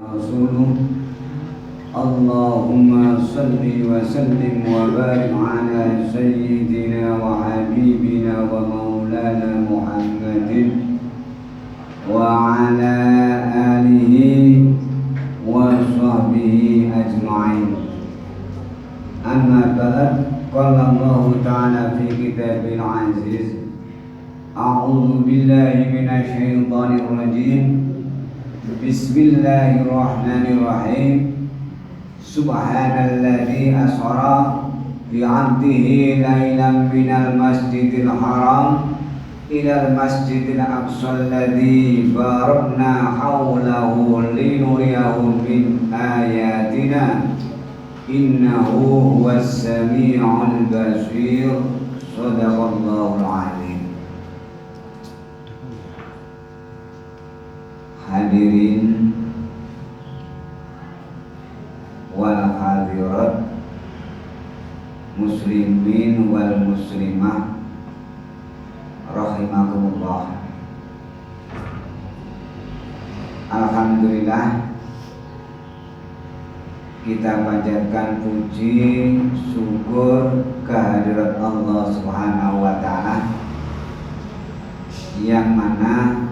رسوله اللهم صل وسلم وبارك على سيدنا وحبيبنا ومولانا محمد وعلى آله وصحبه أجمعين. أما بعد، قال الله تعالى في كتابه العزيز: أعوذ بالله من الشيطان الرجيم. بسم الله الرحمن الرحيم. سبحان الذي أسرى بعبده ليلا من المسجد الحرام إلى المسجد الأقصى الذي باركنا حوله لنريه من آياتنا إنه هو السميع البصير. صدق الله العظيم. Hadirin wal hadirat, muslimin wal muslimah rahimakumullah. Alhamdulillah, kita panjatkan puji syukur kehadirat Allah Subhanahu wa taala, yang mana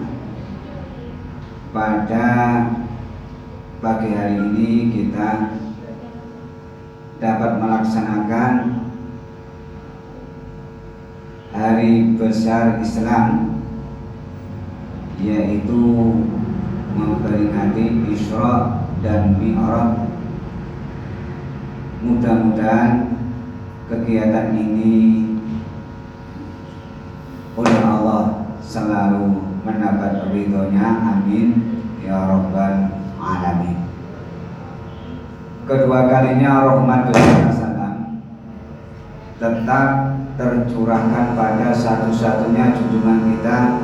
pada pagi hari ini kita dapat melaksanakan hari besar Islam, yaitu memperingati Isra dan Mi'raj. Mudah-mudahan kegiatan ini oleh Allah selalu mendapat ridhonya, amin ya rabbal alamin. Kedua kalinya rahmat dan salam tetap tercurahkan pada satu-satunya junjungan kita,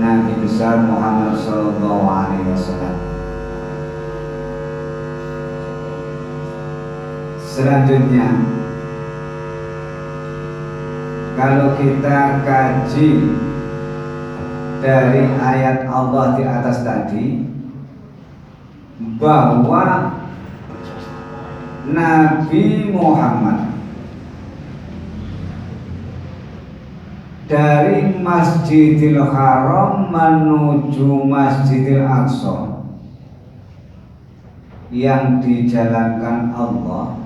Nabi besar Muhammad sallallahu alaihi wasallam. Selanjutnya, kalau kita kaji dari ayat Allah di atas tadi, bahwa Nabi Muhammad dari Masjidil Haram menuju Masjidil Aqsa yang dijalankan Allah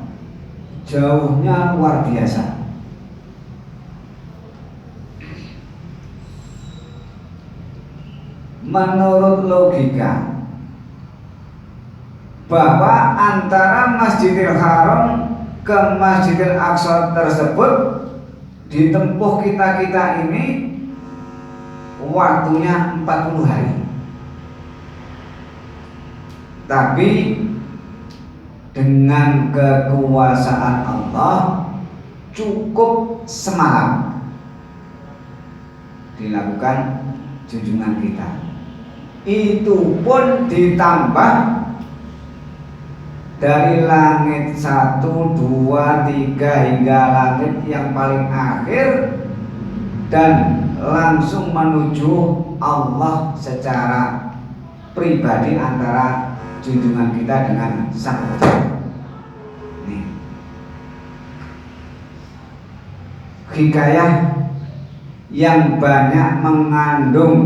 jauhnya luar biasa. Menurut logika, bahwa antara Masjidil Haram ke Masjidil Aqsa tersebut ditempuh kita ini waktunya 40 hari. Tapi dengan kekuasaan Allah cukup semalam dilakukan junjungan kita. Itu pun ditambah dari langit 1, 2, 3 hingga langit yang paling akhir, dan langsung menuju Allah secara pribadi antara junjungan kita dengan Sang Pencipta. Hikayah yang banyak mengandung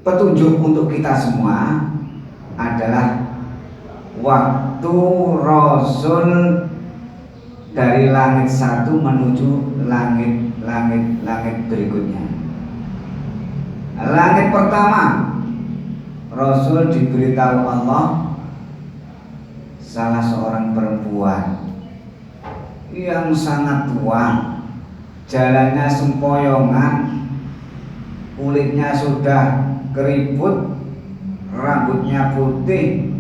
petunjuk untuk kita semua adalah waktu Rasul dari langit 1 menuju langit berikutnya. Langit pertama, Rasul diberitahu Allah salah seorang perempuan yang sangat tua, jalannya sempoyongan, kulitnya sudah keriput, rambutnya putih,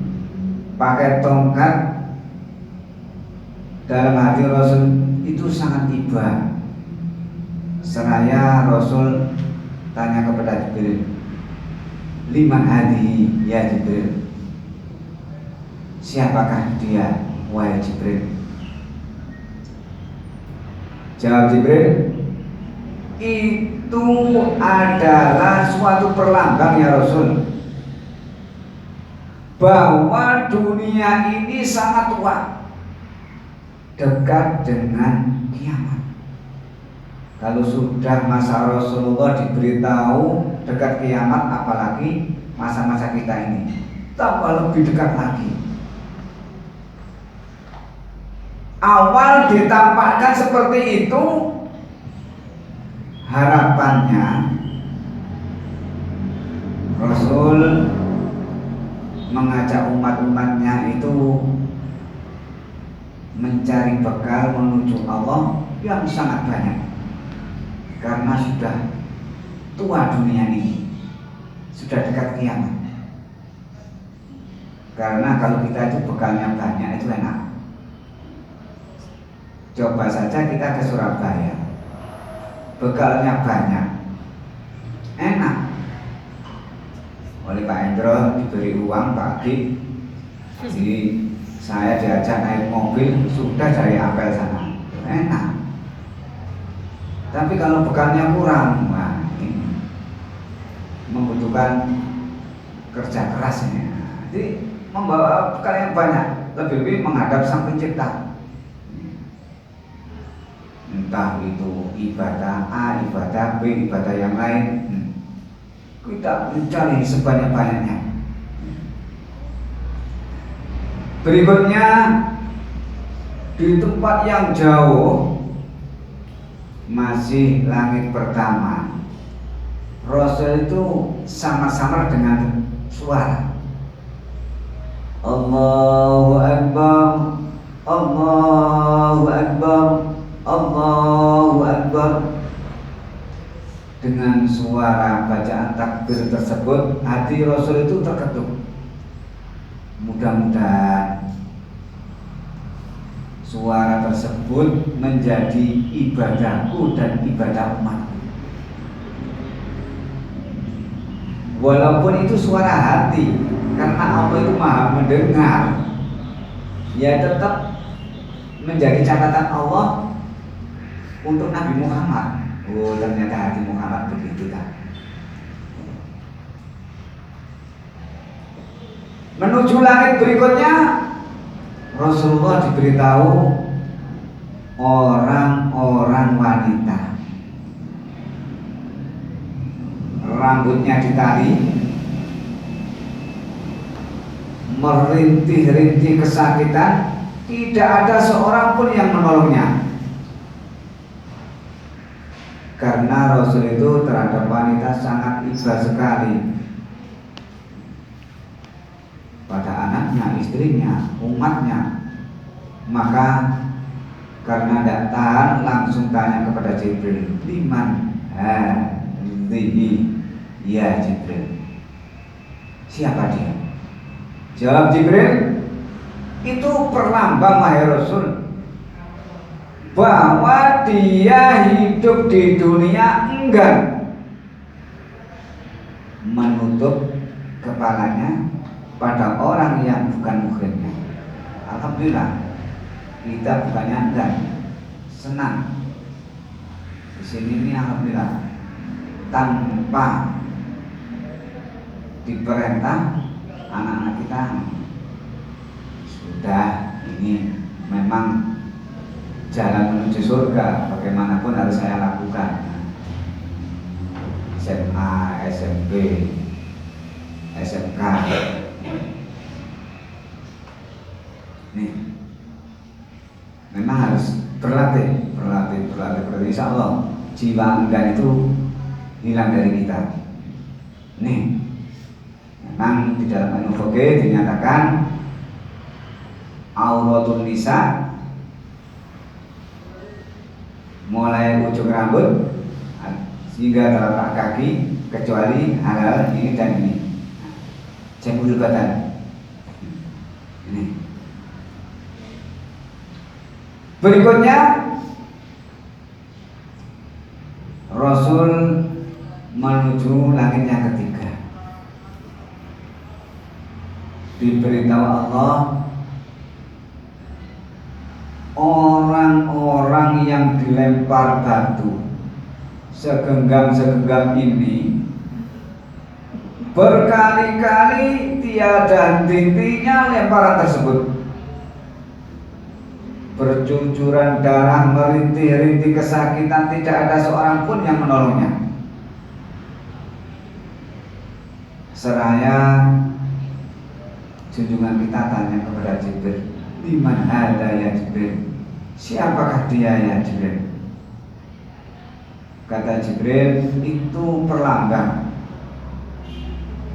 pakai tongkat. Dalam hati Rasul itu sangat iba. Seraya Rasul tanya kepada Jibril, "Liman hadihi ya Jibril?" Siapakah dia wahai Jibril? Jawab Jibril, itu adalah suatu perlambang ya Rasul, bahwa dunia ini sangat tua, dekat dengan kiamat. Kalau sudah masa Rasulullah diberitahu dekat kiamat, apalagi masa-masa kita ini tambah lebih dekat lagi. Awal ditampakkan seperti itu, harapannya Rasul mengajak umat-umatnya itu mencari bekal menuju Allah yang sangat banyak, karena sudah tua dunia ini, sudah dekat kiamat. Karena kalau kita itu bekalnya banyak itu enak. Coba saja kita ke Surabaya, bekalnya banyak, enak. Oleh Pak Endro diberi uang pagi, jadi saya diajak naik mobil sudah dari Apel sana, enak. Tapi kalau bekalnya kurang, wah ini membutuhkan kerja keras ini. Jadi membawa bekal yang banyak, lebih-lebih menghadap Sang Pencipta. Entah itu ibadah A, ibadah B, ibadah yang lain, kita mencari sebanyak-banyaknya. Berikutnya, di tempat yang jauh, masih langit pertama, Rasul itu sama-sama dengan suara Allahu Akbar, Allahu Akbar, Allahu Akbar. Dengan suara bacaan takbir tersebut, hati Rasul itu terketuk. Mudah-mudahan suara tersebut menjadi ibadahku dan ibadah umatku. Walaupun itu suara hati, karena Allah itu maha mendengar, ya tetap menjadi catatan Allah untuk Nabi Muhammad. Oh, ternyata hati Muhammad begitu kan. Menuju langit berikutnya, Rasulullah diberitahu orang-orang wanita, rambutnya ditali, merintih-rintih kesakitan, tidak ada seorang pun yang menolongnya. Karena Rasul itu terhadap wanita sangat iba sekali, pada anaknya, istrinya, umatnya. Maka karena tidak tahan, langsung tanya kepada Jibril, liman hadhihi ya Jibril, siapa dia? Jawab Jibril, itu perlambang wahai Rasul, bahwa dia hidup di dunia enggan menutup kepalanya pada orang yang bukan muhrimnya. Alhamdulillah, kita bukannya enggan, senang. Di sini ini alhamdulillah, tanpa diperintah anak-anak kita sudah, ini memang jalan menuju surga, bagaimanapun harus saya lakukan. SMA, SMP, SMK. Nih, memang harus berlatih. Insya Allah jiwa enggan itu hilang dari kita. Nih, memang di dalam ilmu fikih dinyatakan auratul nisa, mulai ujung rambut hingga telapak kaki, kecuali halal ini dan ini. Jambul badan. Ini. Berikutnya, Rasul menuju langit yang ketiga. Diberitahu Allah, orang-orang yang dilempar batu segenggam ini berkali-kali tiada henti-hentinya lemparan tersebut. Bercucuran darah, merintih-rintih kesakitan, tidak ada seorang pun yang menolongnya. Seraya junjungan kita tanya kepada Jibril, "Liman hada ya Jibril?" Siapakah dia ya Jibril? Kata Jibril, itu perlambang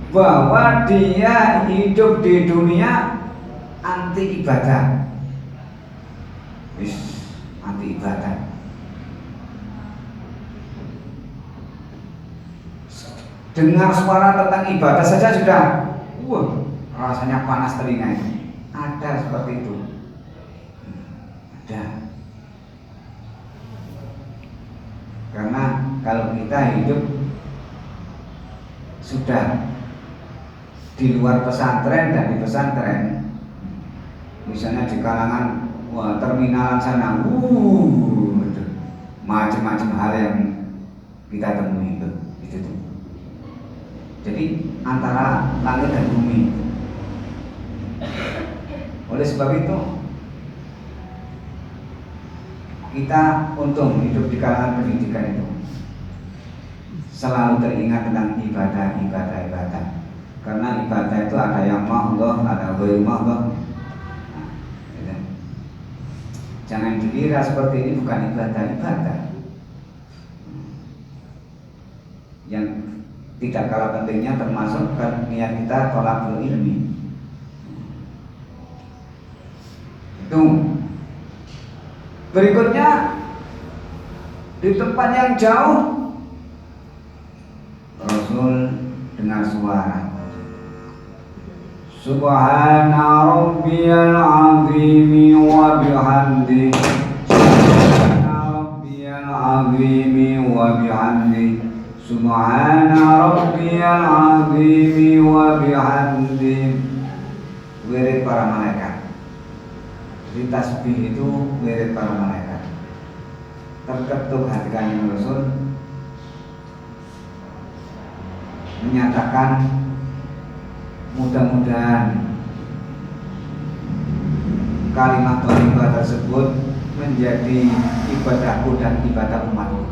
bahwa dia hidup di dunia anti ibadah. Anti ibadah. Dengar suara tentang ibadah saja sudah rasanya panas telinga itu. Ada seperti itu. Ada. Karena kalau kita hidup sudah di luar pesantren dan di pesantren, misalnya di kalangan terminalan sana, macam-macam hal yang kita temui itu tuh. Jadi antara langit dan bumi. Oleh sebab itu kita untung hidup di kalangan pendidikan itu selalu teringat tentang ibadah. Karena ibadah itu ada yang ma'allah, ada ghairu ma'allah. Jangan dikira seperti ini bukan ibadah. Yang tidak kalah pentingnya termasuk niat kita thalabul ilmi. Itu. Berikutnya di tempat yang jauh Rasul dengar suara, Subhana rabbiyal azimi wa bihamdi, Subhana rabbiyal azimi wa bihamdi, Subhana rabbiyal azimi wa bihamdi. Wirid para malaikat. Jadi tasbih itu wirid para malaikat. Terketuk hati Kanjeng Rasul menyatakan mudah-mudahan kalimat thayyibah tersebut menjadi ibadahku dan ibadah umatku.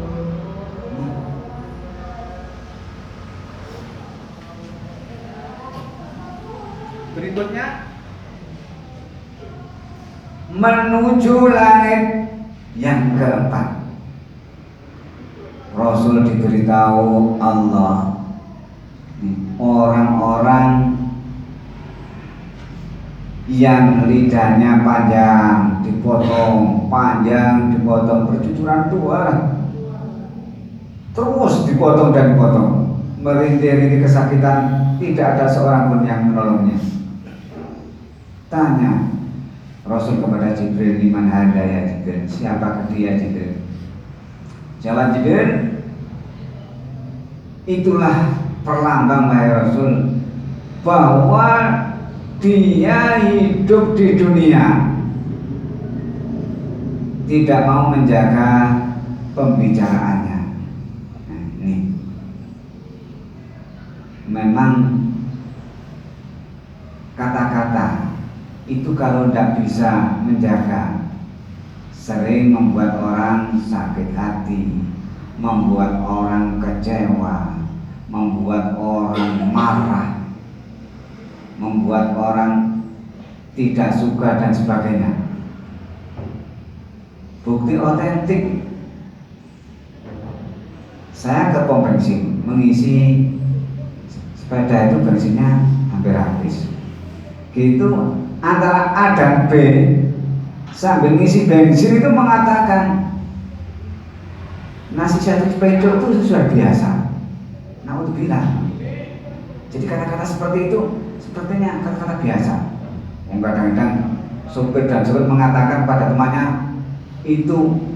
Berikutnya menuju langit yang keempat. Rasul diberitahu Allah, orang-orang yang lidahnya panjang dipotong, bercucuran dua, terus dipotong dan dipotong, merintih-rintih kesakitan, tidak ada seorang pun yang menolongnya. Tanya Rasul kepada Jibril, "Liman hada ya Jibril?" Siapakah dia Jibril? Jawab Jibril, "Itulah perlambang wahai Rasul bahwa dia hidup di dunia tidak mau menjaga pembicaraannya." Nah, ini memang kata-kata itu kalau tidak bisa menjaga, sering membuat orang sakit hati, membuat orang kecewa, membuat orang marah, membuat orang tidak suka dan sebagainya. Bukti otentik, saya ke pom bensin mengisi sepeda itu, bensinnya hampir habis. Gitu antara A dan B sambil ngisi bensin itu mengatakan nasihati sepeda itu sudah biasa. Naudzubillah. Jadi kata-kata seperti itu sepertinya kata-kata biasa. Kadang-kadang supir dan supir mengatakan pada temannya itu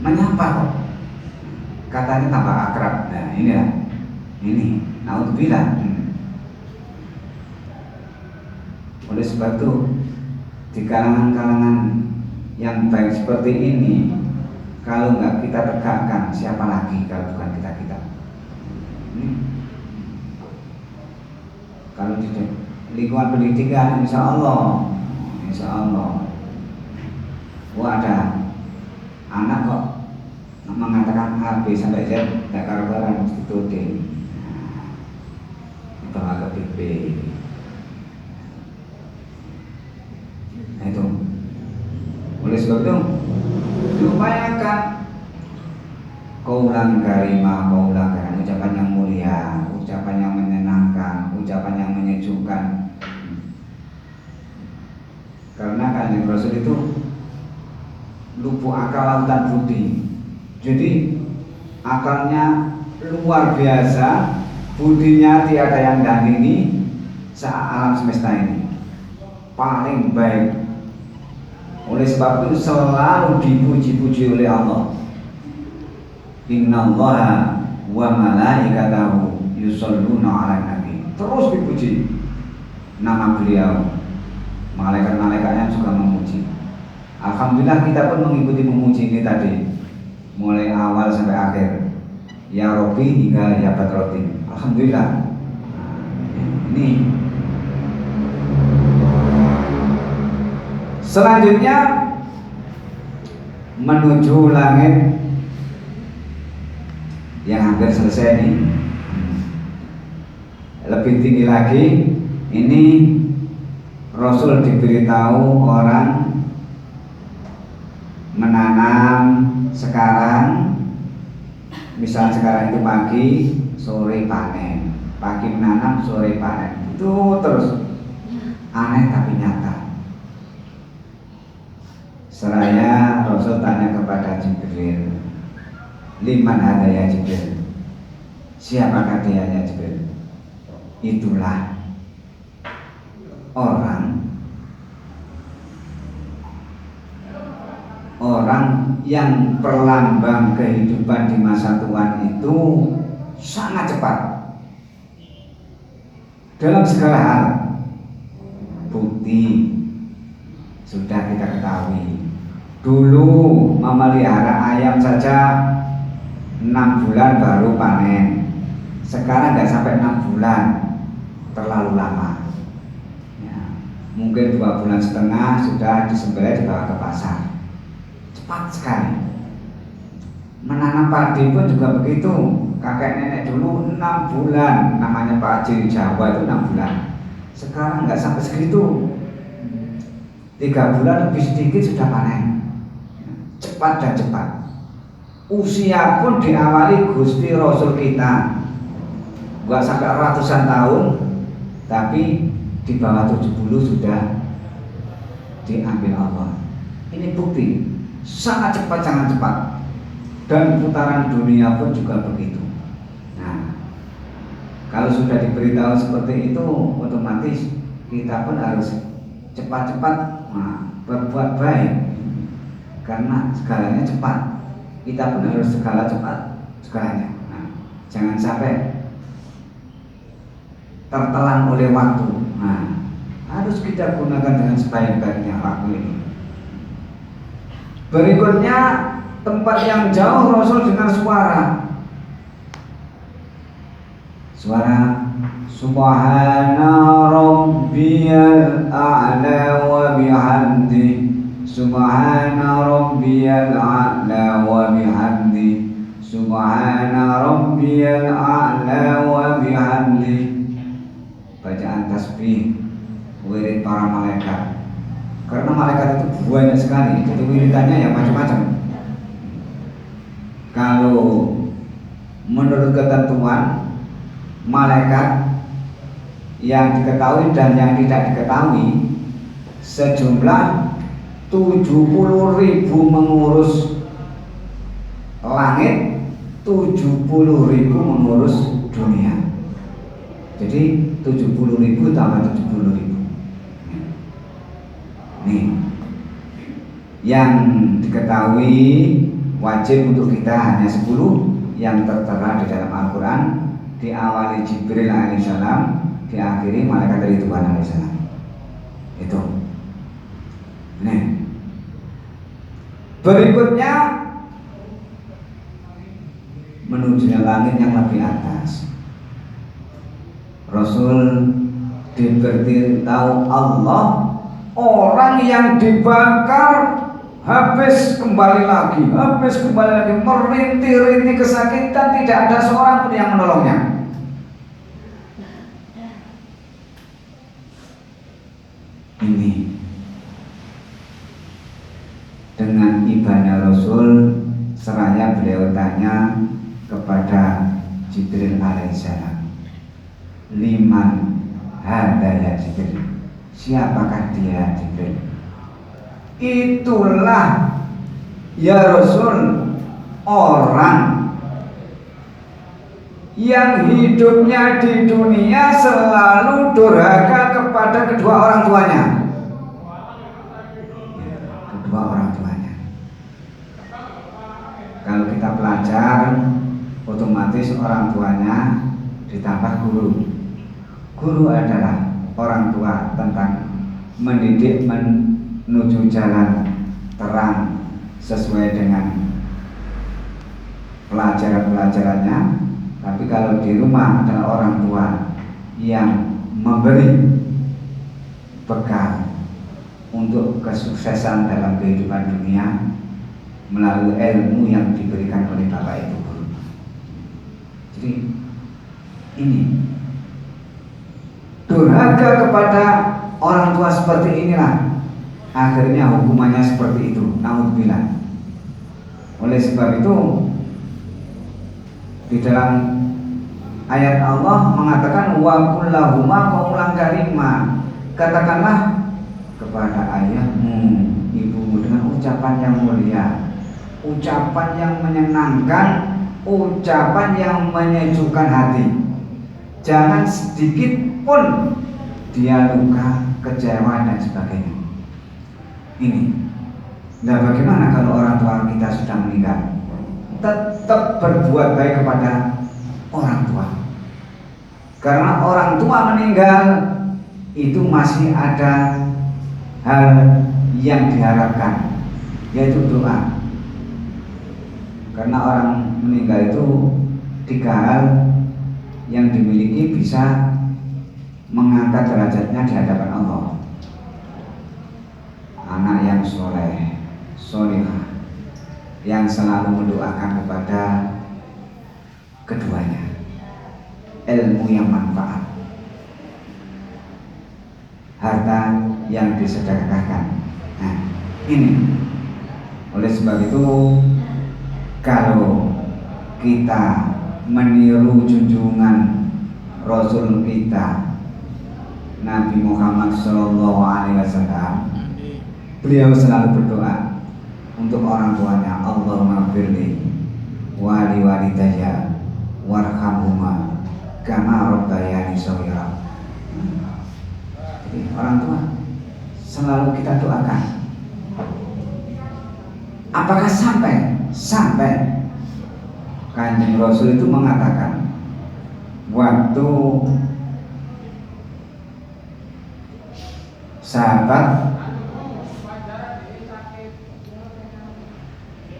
menyapa kok, katanya tambah akrab. Nah inilah, ini naudzubillah. Oleh sebab itu di kalangan-kalangan yang baik seperti ini Kalau nggak kita tegakkan, siapa lagi kalau bukan kita-kita? Kalau di lingkungan pendidikan, insya Allah, ada anak kok mengatakan A, B sampai Z, tidak karuan mesti tuding, dibawa ke B. Nah itu, oleh sebab itu diupayakan kaulan karimah, ucapan yang mulia, ucapan yang menyenangkan, ucapan yang menyejukkan. Karena Kanjeng Rasul itu lubuk akal lautan budi. Jadi akalnya luar biasa, budinya tiada yang tandingi alam semesta ini. Paling baik. Oleh sebab itu selalu dipuji-puji oleh Allah. Innallaha wa malaikatahu yusholluna 'alan nabi. Terus dipuji nama beliau. Malaikat-malaikatnya juga memuji. Alhamdulillah kita pun mengikuti memuji ini tadi, mulai awal sampai akhir. Ya Rabbi hingga ya Badrotin. Alhamdulillah. Ini selanjutnya menuju langit yang hampir selesai nih. Lebih tinggi lagi, ini Rasul diberitahu orang menanam sekarang, misal sekarang itu pagi, sore panen, pagi menanam, sore panen, itu terus aneh tapi nyata. Seraya Rasul tanya kepada Jibril, liman ada ya Jibril, siapakah dia ya Jibril? Itulah orang yang perlambang kehidupan di masa tuan itu sangat cepat dalam segala hal. Bukti sudah kita ketahui, dulu memelihara ayam saja 6 bulan baru panen. Sekarang nggak sampai 6 bulan, terlalu lama ya, mungkin 2,5 bulan sudah disembelih dibawa ke pasar. Cepat sekali. Menanam padi pun juga begitu. Kakek nenek dulu 6 bulan, namanya Pak Haji Jawa itu 6 bulan. Sekarang nggak sampai segitu, 3 bulan lebih sedikit sudah panen. Cepat dan cepat. Usia pun diawali Gusti Rasul kita nggak sampai ratusan tahun, tapi di bawah 70 sudah diambil Allah. Ini bukti sangat cepat, sangat cepat. Dan putaran dunia pun juga begitu. Nah, kalau sudah diberitahu seperti itu, otomatis kita pun harus cepat-cepat berbuat baik, karena segalanya cepat. Kita pun harus segala cepat, segalanya. Nah, jangan sampai tertelan oleh waktu. Nah, harus kita gunakan dengan sebaik-baiknya waktu ini. Berikutnya, tempat yang jauh Rasul dengar suara Subhana Rabbiyal A'la wa bihamdi, Subhana Rabbiyal A'la wa bihamdi, Subhana Rabbiyal A'la wa bihamdi. Bacaan tasbih wirid para malaikat. Karena malaikat itu banyak sekali, jadi wiridannya ya macam-macam. Kalau menurut ketentuan malaikat yang diketahui dan yang tidak diketahui sejumlah 70.000 mengurus langit, 70.000 mengurus dunia. Jadi 70.000 tambah 70.000. Nih, yang diketahui wajib untuk kita hanya 10 yang tertera di dalam Al-Quran, diawali Jibril alaihissalam, diakhiri malaikat Ridwan alaihissalam. Itu. Nih. Berikutnya menuju langit yang lebih atas. Rasul diberitahu Allah, orang yang dibakar habis kembali lagi, merintih-rintih kesakitan, tidak ada seorang pun yang menolongnya. Ini dengan ibanya Rasul, seraya beliau tanya kepada Jibril alaihissalam, liman hada ya Jibril, siapakah dia Jibril? Itulah ya Rasul, orang yang hidupnya di dunia selalu durhaka kepada kedua orang tuanya. Kedua orang tuanya. Kalau kita pelajar, otomatis orang tuanya ditambah guru. Guru adalah orang tua tentang mendidik menuju jalan terang sesuai dengan pelajaran-pelajarannya. Tapi kalau di rumah adalah orang tua yang memberi bekal untuk kesuksesan dalam kehidupan dunia melalui ilmu yang diberikan oleh bapak ibu guru. Jadi ini durhaka kepada orang tua seperti inilah akhirnya hukumannya seperti itu. Naudzubillah. Oleh sebab itu di dalam ayat Allah mengatakan wa kullahuma qaulan karima, katakanlah kepada ayahmu, ibumu dengan ucapan yang mulia, ucapan yang menyenangkan, ucapan yang menyejukkan hati. Jangan sedikit pun dia luka, kecewa dan sebagainya. Ini. Nah, bagaimana kalau orang tua kita sudah meninggal? Tetap berbuat baik kepada orang tua. Karena orang tua meninggal itu masih ada hal yang diharapkan, yaitu doa. Karena orang meninggal itu 3 hal yang dimiliki bisa mengangkat derajatnya di hadapan Allah. Anak yang soleh, solehah, yang selalu mendoakan kepada keduanya, ilmu yang manfaat, harta yang disedekahkan. Nah, ini oleh sebab itu kalau kita meniru junjungan Rasul kita Nabi Muhammad SAW, beliau selalu berdoa untuk orang tuanya, Allahumma firli wali walidayya warhamhuma kama rabbayani shaghira. Jadi orang tua selalu kita doakan. Apakah sampai Kanjeng Rasul itu mengatakan waktu sahabat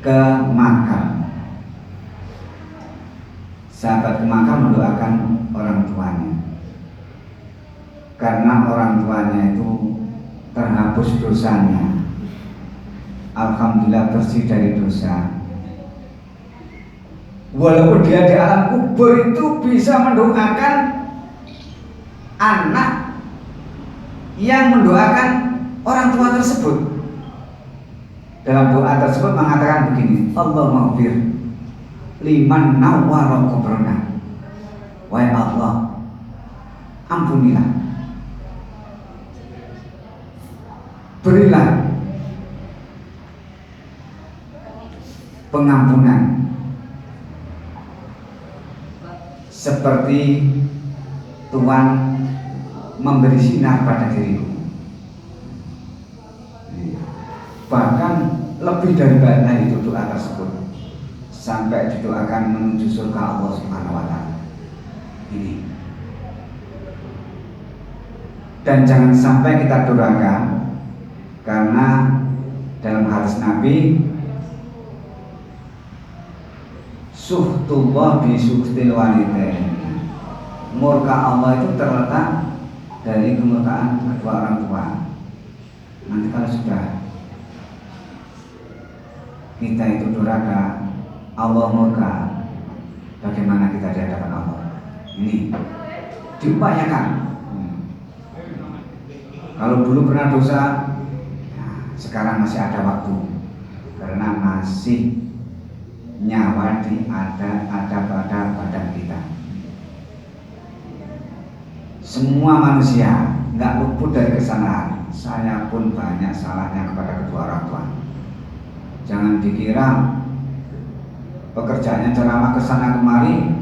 ke makam, mendoakan orang tuanya, karena orang tuanya itu terhapus dosanya, alhamdulillah bersih dari dosa. Walaupun dia di alam kubur itu bisa mendoakan anak yang mendoakan orang tua tersebut. Dalam doa tersebut mengatakan begini, Allahumma ghfir liman nawwara qabrana. Wahai Allah, ampunilah, berilah pengampunan seperti Tuhan memberi sinar pada diriku. Bahkan lebih daripada itu doa tersebut, sampai didoakan menuju surga Allah Subhanahu wa Ta'ala. Ini. Dan jangan sampai kita durhaka, karena dalam hadis Nabi, suhtullah bi suhtil walidain. Murka Allah itu terletak dari kemurkaan kedua orang tua. Nanti kalau sudah kita itu durhaka, Allah murka, bagaimana kita di hadapan Allah? Ini diupayakan. Kalau dulu pernah dosa, nah, sekarang masih ada waktu, karena masih nyawa ada pada badan kita. Semua manusia nggak luput dari kesalahan. Saya pun banyak salahnya kepada kedua orang tua. Jangan dikira pekerjaannya ceramah kesana kemari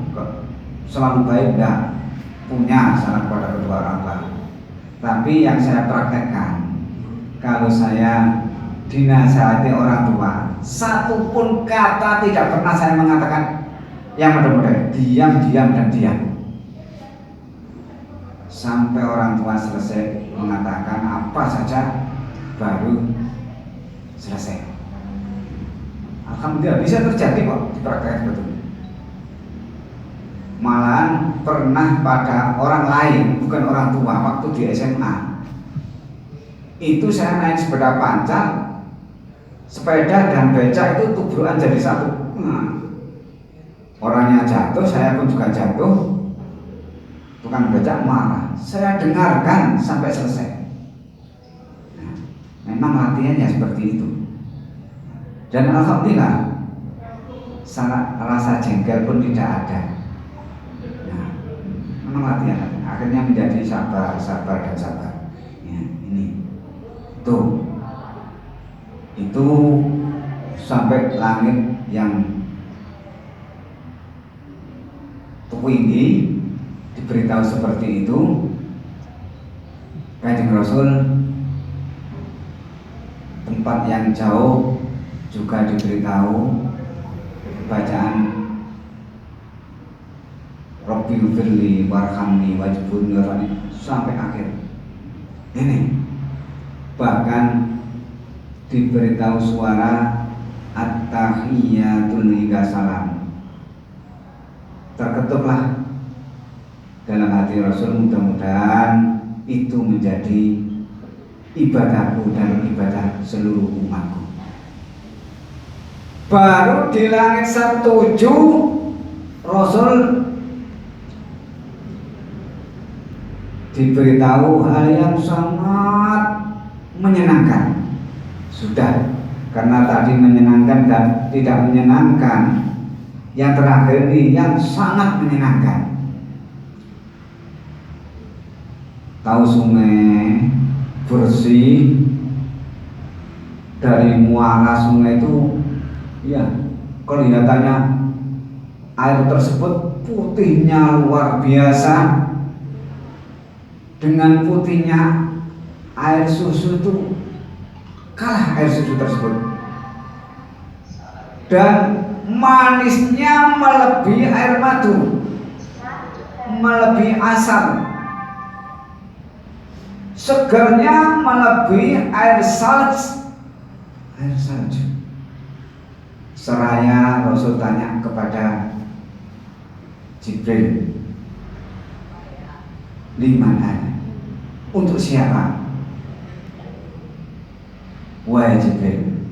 selalu baik, enggak, punya salah kepada kedua orang tua. Tapi yang saya praktekkan, kalau saya dinasihati orang tua, satu pun kata tidak pernah saya mengatakan yang model-model diam dan diam, sampai orang tua selesai mengatakan apa saja baru selesai. Alhamdulillah bisa terjadi kok, dipraktekkan betul. Malahan pernah pada orang lain, bukan orang tua, waktu di SMA itu saya naik sepeda pancal, sepeda dan becak itu tubrukan jadi satu. Orangnya jatuh, saya pun juga jatuh. Tukang becak marah, saya dengarkan sampai selesai. Nah, memang latihannya seperti itu. Dan alhamdulillah rasa jengkel pun tidak ada. Nah, memang latihan, akhirnya menjadi sabar dan sabar. Ya, ini itu sampai langit yang tinggi diberitahu seperti itu. Kanjeng Rasul tempat yang jauh juga diberitahu bacaan Rabbil firli warhamni wajibun nurani sampai akhir. Ini bahkan diberitahu suara at-tahiyatul hingga salam. Terketuklah dalam hati Rasul, mudah-mudahan itu menjadi ibadahku dan ibadah seluruh umatku. Baru di langit 7 Rasul diberitahu hal yang sangat menyenangkan. Sudah, karena tadi menyenangkan dan tidak menyenangkan, yang terakhir ini yang sangat menyenangkan. Tahu sungai bersih, dari muara sungai itu ya kelihatannya air tersebut putihnya luar biasa. Dengan putihnya air susu itu kalah air susu tersebut, dan manisnya melebihi air madu, melebihi asam, segernya melebihi air salju. Seraya Rasul tanya kepada Jibril, liman ana, untuk siapa? Wahai Jibril,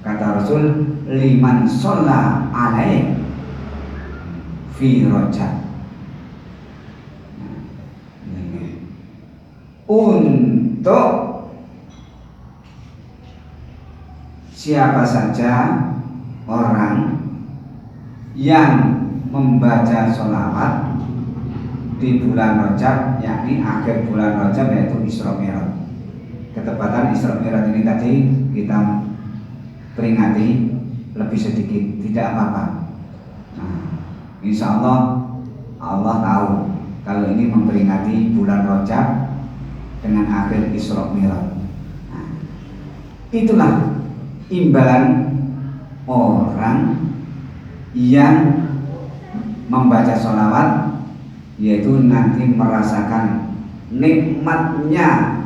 kata Rasul, liman sholla alaih fi rojab, untuk siapa saja orang yang membaca sholawat di bulan Rajab, yakni akhir bulan Rajab, yaitu Isra Mi'raj. Ketepatan Isra Mi'raj ini tadi kita peringati lebih sedikit, tidak apa-apa. Nah, insya Allah tahu kalau ini memperingati bulan Rajab dengan akhir Isra Mi'raj. Nah, itulah imbalan orang yang membaca sholawat, yaitu nanti merasakan nikmatnya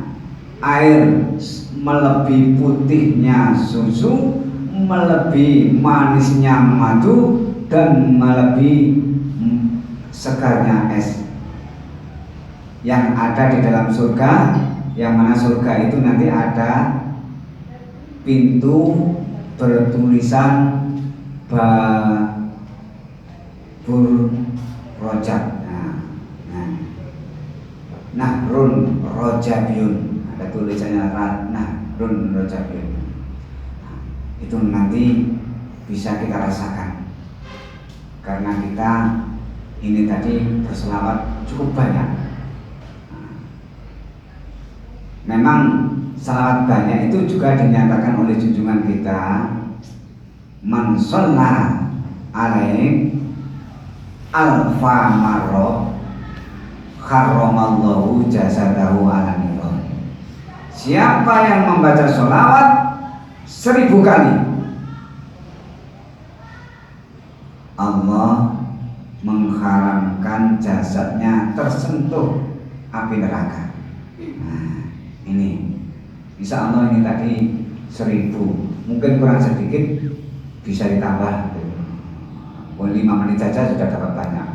air melebihi putihnya susu, melebihi manisnya madu, dan melebihi segarnya es yang ada di dalam surga, yang mana surga itu nanti ada pintu bertulisan Babur Rojab. Nahrun Rojabiyun, ada tulisannya Nahrun Rojabiyun. Itu nanti bisa kita rasakan karena kita ini tadi berselawat cukup banyak. Memang selawat banyak itu juga dinyatakan oleh junjungan kita, man shalla alaihi alfa marrah karramallahu jasadahu ala niran. Siapa yang membaca sholawat 1000 kali, Allah mengharamkan jasadnya tersentuh api neraka. Nah, ini insya Allah ini tadi 1000, mungkin kurang sedikit bisa ditambah 5 menit saja sudah dapat banyak.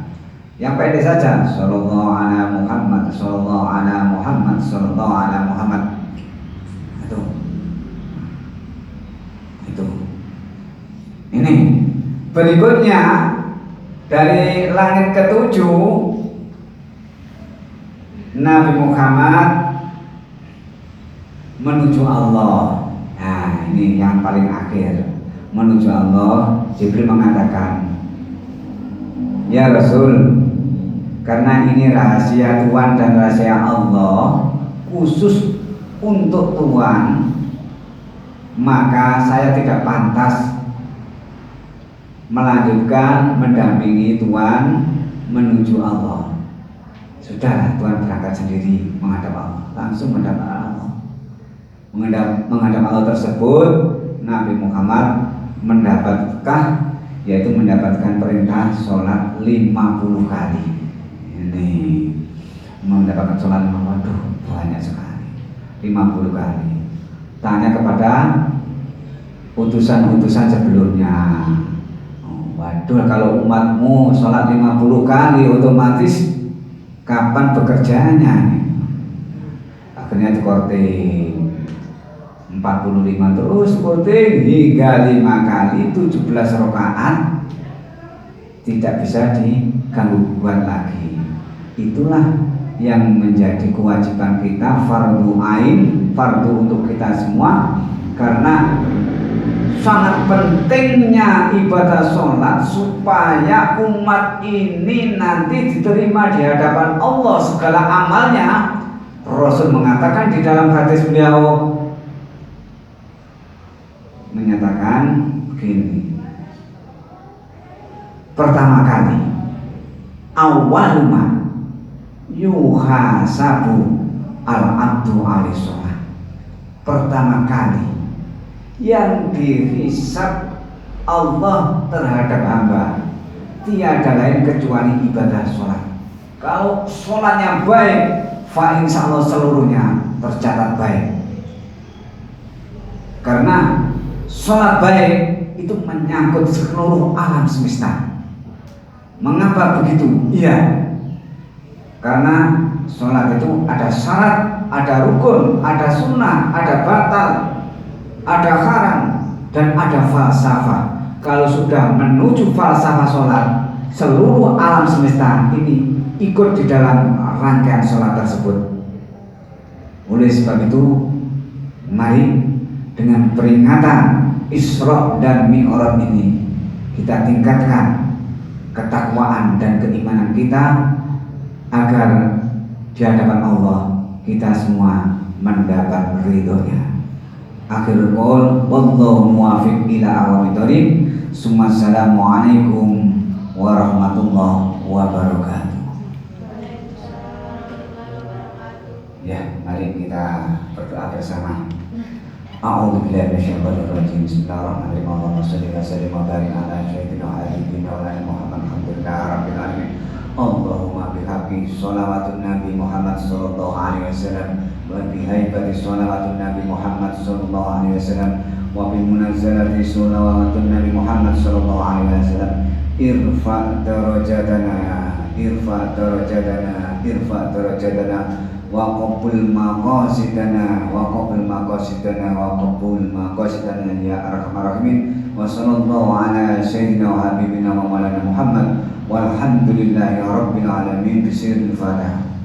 Yang pendek saja, sallallahu ala Muhammad, sallallahu ala Muhammad, sallallahu ala Muhammad. Itu. Ini berikutnya dari langit ke-7 Nabi Muhammad menuju Allah. Nah, ini yang paling akhir menuju Allah. Jibril mengatakan, ya Rasul, karena ini rahasia Tuhan dan rahasia Allah khusus untuk Tuhan, maka saya tidak pantas melanjutkan mendampingi Tuhan menuju Allah. Sudah, Tuhan berangkat sendiri menghadap Allah, langsung menghadap Allah. Menghadap Allah tersebut Nabi Muhammad mendapatkan, yaitu mendapatkan perintah sholat 50 kali. Ini mendapatkan sholat 50, waduh banyak sekali, 50 kali. Tanya kepada utusan-utusan sebelumnya, waduh kalau umatmu sholat 50 kali otomatis kapan bekerjanya? Akhirnya dikorting 45 terus korting hingga 5 kali 17 rakaat, tidak bisa diganggu gugat lagi. Itulah yang menjadi kewajiban kita, fardu ain, fardu untuk kita semua, karena sangat pentingnya ibadah sholat supaya umat ini nanti diterima di hadapan Allah segala amalnya. Rasul mengatakan di dalam hadis beliau, menyatakan begini, pertama kali awaluma yuhasabu al-abdu al-sholat, pertama kali yang dihisab Allah terhadap hamba tiada lain kecuali ibadah sholat. Kalau sholatnya baik, fa insya Allah seluruhnya tercatat baik. Karena sholat baik itu menyangkut seluruh alam semesta. Mengapa begitu? Iya, karena sholat itu ada syarat, ada rukun, ada sunnah, ada batal, ada haram, dan ada falsafah. Kalau sudah menuju falsafah sholat, seluruh alam semesta ini ikut di dalam rangkaian sholat tersebut. Oleh sebab itu, mari dengan peringatan Isra dan Mi'raj ini kita tingkatkan ketakwaan dan keimanan kita agar di hadapan Allah kita semua mendapat ridhonya. Akhirul qaul wallahu muwaffiq ila aqwamit thoriq. Assalamualaikum warahmatullahi wabarakatuh. Ya, mari kita berdoa bersama. A'udzu billahi minasyaitonir rajim. Bismillahirrahmanirrahim. Allahumma shalli wa sallim wa barik ala sayyidina Muhammad alhamdulillahi rabbil alamin. Allahumma bihaqqi sholawatun Nabi Muhammad sallallahu alaihi wasallam wa bihaibati sholawatun Nabi Muhammad sallallahu alaihi wasallam wa bi munazzalati sholawatun Nabi Muhammad sallallahu alaihi wasallam irfa darajatana, irfa darajatana, irfa darajatana, wa qabul maqasidana, wa qabul maqasidana, wa qabul maqasidana ya arhamar rahimin. Wa sallallahu ala sayyidina wa habibina wa maulana Muhammad walhamdulillahi rabbil alamin. Bismillahirrahmanirrahim.